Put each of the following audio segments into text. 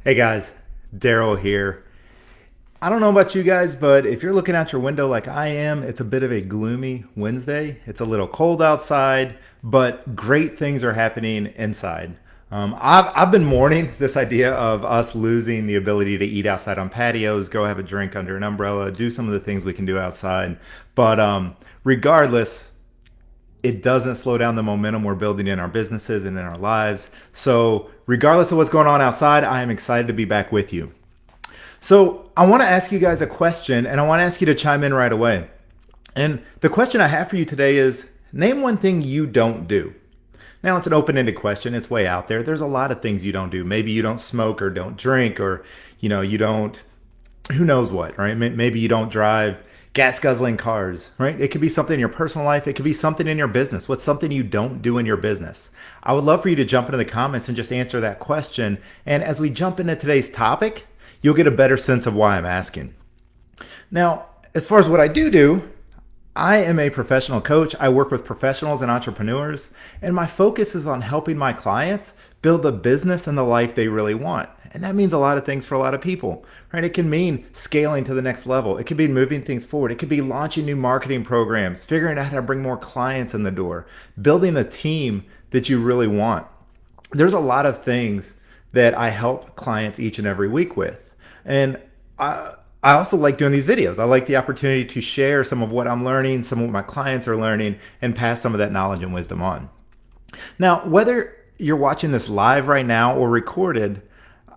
Hey guys, Daryl here. I don't know about you guys, but if you're looking out your window like I am, it's a bit of a gloomy Wednesday. It's a little cold outside, but great things are happening inside. I've been mourning this idea of us losing the ability to eat outside on patios, go have a drink under an umbrella, do some of the things we can do outside. But regardless, it doesn't slow down the momentum we're building in our businesses and in our lives. So, regardless of what's going on outside, I am excited to be back with you. So, I want to ask you guys a question and I want to ask you to chime in right away. And the question I have for you today is name one thing you don't do. Now, it's an open ended question, it's way out there. There's a lot of things you don't do. Maybe you don't smoke or don't drink, or, you don't, who knows what, right? Maybe you don't drive gas guzzling cars, right? It could be something in your personal life. It could be something in your business. What's something you don't do in your business? I would love for you to jump into the comments and just answer that question. And as we jump into today's topic, you'll get a better sense of why I'm asking. Now, as far as what I do, I am a professional coach. I work with professionals and entrepreneurs, and my focus is on helping my clients build the business and the life they really want. And that means a lot of things for a lot of people, right? It can mean scaling to the next level. It could be moving things forward. It could be launching new marketing programs, figuring out how to bring more clients in the door, building the team that you really want. There's a lot of things that I help clients each and every week with. And I also like doing these videos. I like the opportunity to share some of what I'm learning, some of what my clients are learning, and pass some of that knowledge and wisdom on. Now, whether you're watching this live right now or recorded,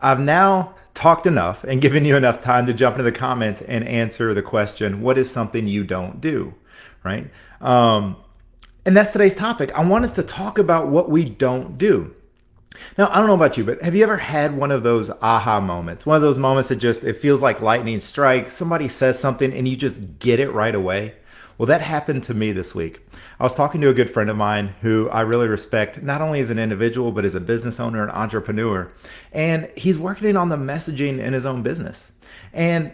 I've now talked enough and given you enough time to jump into the comments and answer the question, what is something you don't do, right? And that's today's topic. I want us to talk about what we don't do. Now, I don't know about you, but have you ever had one of those aha moments? One of those moments that just, it feels like lightning strikes. Somebody says something and you just get it right away. Well, that happened to me this week. I was talking to a good friend of mine who I really respect, not only as an individual, but as a business owner and entrepreneur. And he's working on the messaging in his own business. And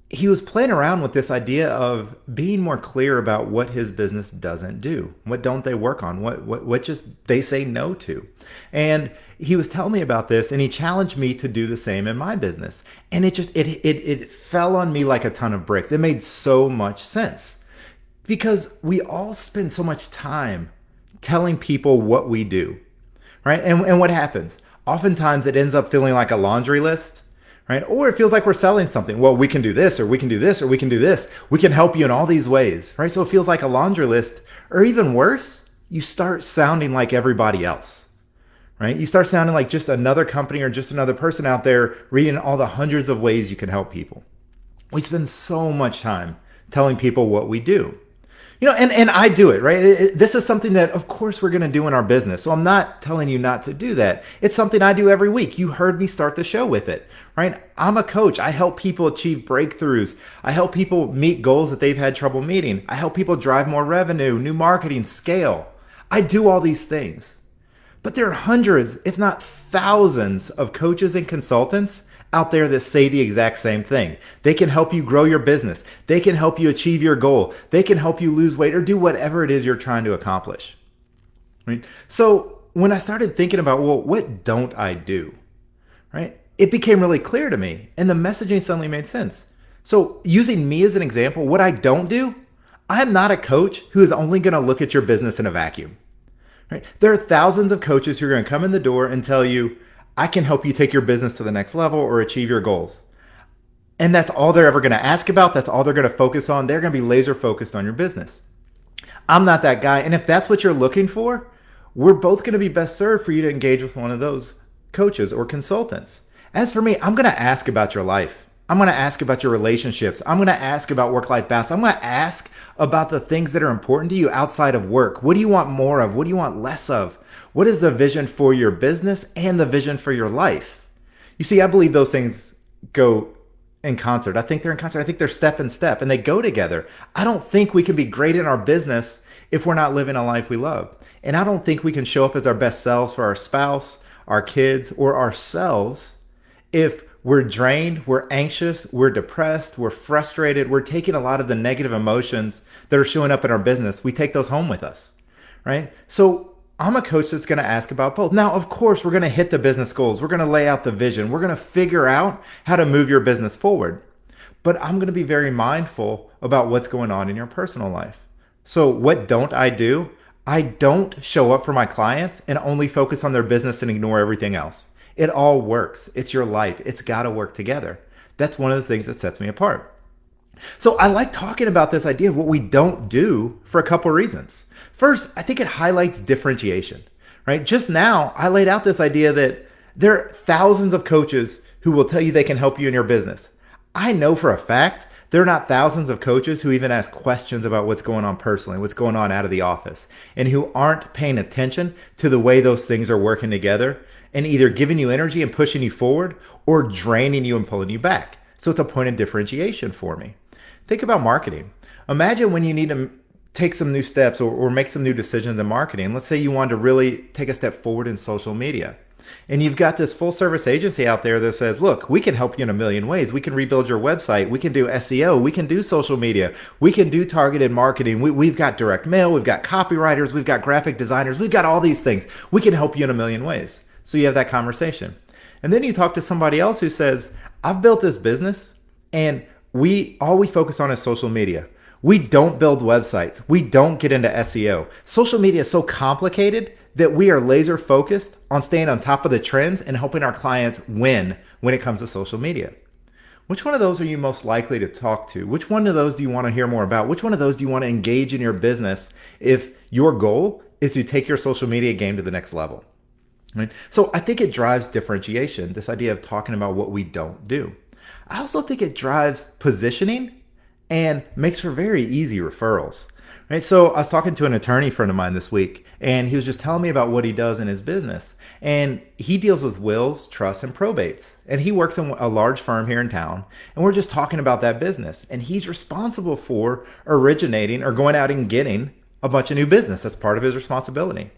he was playing around with this idea of being more clear about what his business doesn't do. What don't they work on? What just they say no to? And he was telling me about this, and he challenged me to do the same in my business. And it fell on me like a ton of bricks. It made so much sense because we all spend so much time telling people what we do, right? And what happens? Oftentimes it ends up feeling like a laundry list, right? Or it feels like we're selling something. Well, we can do this, or we can do this, or we can do this. We can help you in all these ways, right? So it feels like a laundry list, or even worse, you start sounding like everybody else, right? You start sounding like just another company or just another person out there reading all the hundreds of ways you can help people. We spend so much time telling people what we do. And I do it, right? This is something that, of course, we're going to do in our business. So I'm not telling you not to do that. It's something I do every week. You heard me start the show with it, right? I'm a coach. I help people achieve breakthroughs. I help people meet goals that they've had trouble meeting. I help people drive more revenue, new marketing, scale. I do all these things. But there are hundreds, if not thousands, of coaches and consultants out there that say the exact same thing. They can help you grow your business. They can help you achieve your goal. They can help you lose weight or do whatever it is you're trying to accomplish. Right? So when I started thinking about, well, what don't I do? Right? It became really clear to me and the messaging suddenly made sense. So using me as an example, what I don't do, I'm not a coach who is only going to look at your business in a vacuum. Right? There are thousands of coaches who are going to come in the door and tell you, I can help you take your business to the next level or achieve your goals. And that's all they're ever going to ask about. That's all they're going to focus on. They're going to be laser focused on your business. I'm not that guy. And if that's what you're looking for, we're both going to be best served for you to engage with one of those coaches or consultants. As for me, I'm going to ask about your life. I'm going to ask about your relationships. I'm going to ask about work-life balance. I'm going to ask about the things that are important to you outside of work. What do you want more of? What do you want less of? What is the vision for your business and the vision for your life? You see, I believe those things go in concert. I think they're in concert. I think they're step in step and they go together. I don't think we can be great in our business if we're not living a life we love. And I don't think we can show up as our best selves for our spouse, our kids, or ourselves if we're drained, we're anxious, we're depressed, we're frustrated, we're taking a lot of the negative emotions that are showing up in our business. We take those home with us, right? So I'm a coach that's going to ask about both. Now, of course, we're going to hit the business goals. We're going to lay out the vision. We're going to figure out how to move your business forward. But I'm going to be very mindful about what's going on in your personal life. So what don't I do? I don't show up for my clients and only focus on their business and ignore everything else. It all works. It's your life. It's got to work together. That's one of the things that sets me apart. So I like talking about this idea of what we don't do for a couple of reasons. First, I think it highlights differentiation, right? Just now, I laid out this idea that there are thousands of coaches who will tell you they can help you in your business. I know for a fact there are not thousands of coaches who even ask questions about what's going on personally, what's going on out of the office, and who aren't paying attention to the way those things are working together and either giving you energy and pushing you forward or draining you and pulling you back. So it's a point of differentiation for me. Think about marketing. Imagine when you need to take some new steps or make some new decisions in marketing. Let's say you want to really take a step forward in social media. And you've got this full service agency out there that says, look, we can help you in a million ways. We can rebuild your website. We can do SEO. We can do social media. We can do targeted marketing. We've got direct mail. We've got copywriters. We've got graphic designers. We've got all these things. We can help you in a million ways. So you have that conversation. And then you talk to somebody else who says, I've built this business and all we focus on is social media. We don't build websites. We don't get into SEO. Social media is so complicated that we are laser focused on staying on top of the trends and helping our clients win when it comes to social media. Which one of those are you most likely to talk to? Which one of those do you want to hear more about? Which one of those do you want to engage in your business if your goal is to take your social media game to the next level? Right? So I think it drives differentiation, this idea of talking about what we don't do. I also think it drives positioning and makes for very easy referrals. Right? So I was talking to an attorney friend of mine this week, and he was just telling me about what he does in his business. And he deals with wills, trusts, and probates. And he works in a large firm here in town. And we're just talking about that business. And he's responsible for originating or going out and getting a bunch of new business. That's part of his responsibility.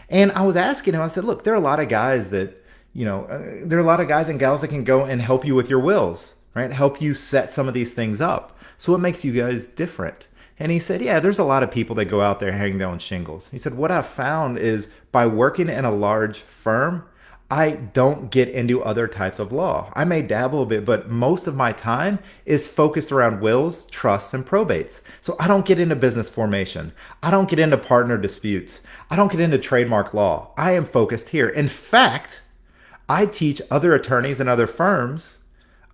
And I was asking him, I said, look, there are a lot of guys that, there are a lot of guys and gals that can go and help you with your wills, right? Help you set some of these things up. So what makes you guys different? And he said, yeah, there's a lot of people that go out there hanging down shingles. He said, what I've found is by working in a large firm, I don't get into other types of law. I may dabble a bit, but most of my time is focused around wills, trusts, and probates. So I don't get into business formation. I don't get into partner disputes. I don't get into trademark law. I am focused here. In fact, I teach other attorneys and other firms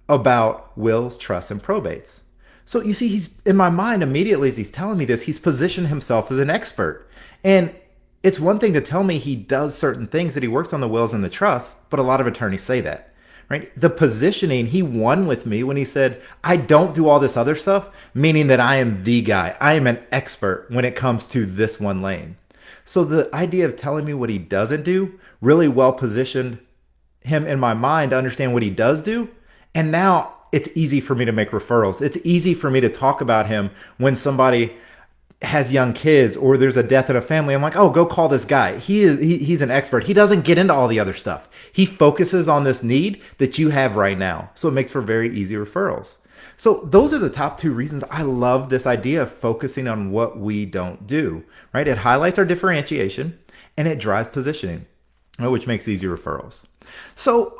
about wills, trusts, and probates. So you see, he's in my mind immediately as he's telling me this, he's positioned himself as an expert. And it's one thing to tell me he does certain things, that he works on the wills and the trusts, but a lot of attorneys say that, right? The positioning, he won with me when he said, I don't do all this other stuff, meaning that I am the guy. I am an expert when it comes to this one lane. So the idea of telling me what he doesn't do really well positioned him in my mind to understand what he does do. And now it's easy for me to make referrals. It's easy for me to talk about him when somebody has young kids or there's a death in a family. I'm like, oh, go call this guy. He's an expert. He doesn't get into all the other stuff. He focuses on this need that you have right now. So it makes for very easy referrals. So those are the top two reasons I love this idea of focusing on what we don't do, right? It highlights our differentiation and it drives positioning, which makes easy referrals. So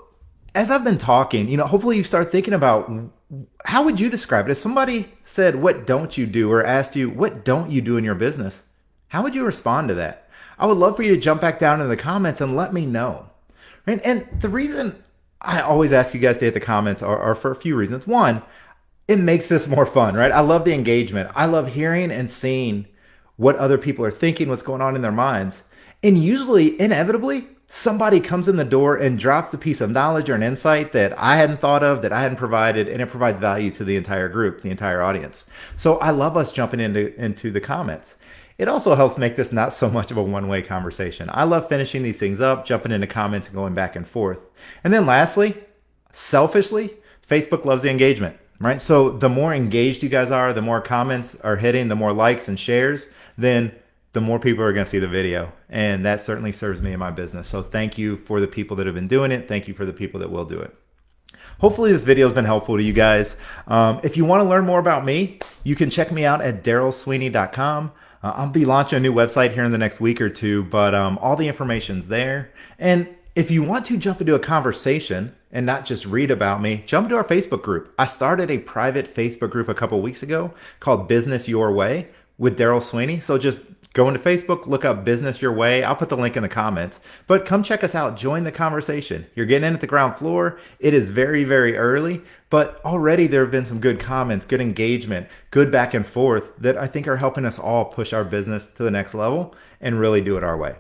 as I've been talking, hopefully you start thinking about, how would you describe it? If somebody said, what don't you do? Or asked you, what don't you do in your business? How would you respond to that? I would love for you to jump back down in the comments and let me know. Right? And the reason I always ask you guys to hit the comments are for a few reasons. One, it makes this more fun, right? I love the engagement. I love hearing and seeing what other people are thinking, what's going on in their minds. And usually, inevitably, somebody comes in the door and drops a piece of knowledge or an insight that I hadn't thought of, that I hadn't provided, and it provides value to the entire group, the entire audience. So I love us jumping into the comments. It also helps make this not so much of a one-way conversation. I love finishing these things up, jumping into comments and going back and forth. And then lastly, selfishly, Facebook loves the engagement, right? So the more engaged you guys are, the more comments are hitting, the more likes and shares, then the more people are going to see the video. And that certainly serves me in my business. So thank you for the people that have been doing it. Thank you for the people that will do it. Hopefully this video has been helpful to you guys. If you want to learn more about me, you can check me out at darylsweeney.com. I'll be launching a new website here in the next week or two, but all the information's there. And if you want to jump into a conversation and not just read about me, jump into our Facebook group. I started a private Facebook group a couple weeks ago called Business Your Way with Daryl Sweeney. So just go into Facebook, look up Business Your Way. I'll put the link in the comments. But come check us out. Join the conversation. You're getting in at the ground floor. It is very, very early, but already there have been some good comments, good engagement, good back and forth that I think are helping us all push our business to the next level and really do it our way.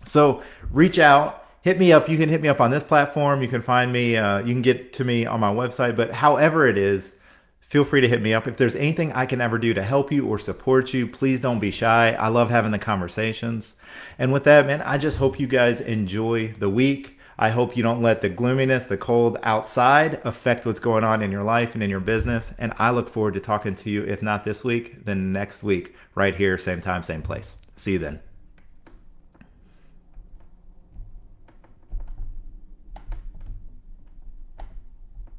So reach out. Hit me up. You can hit me up on this platform. You can find me. You can get to me on my website. But however it is, feel free to hit me up. If there's anything I can ever do to help you or support you, please don't be shy. I love having the conversations. And with that, man, I just hope you guys enjoy the week. I hope you don't let the gloominess, the cold outside affect what's going on in your life and in your business. And I look forward to talking to you, if not this week, then next week, right here, same time, same place. See you then.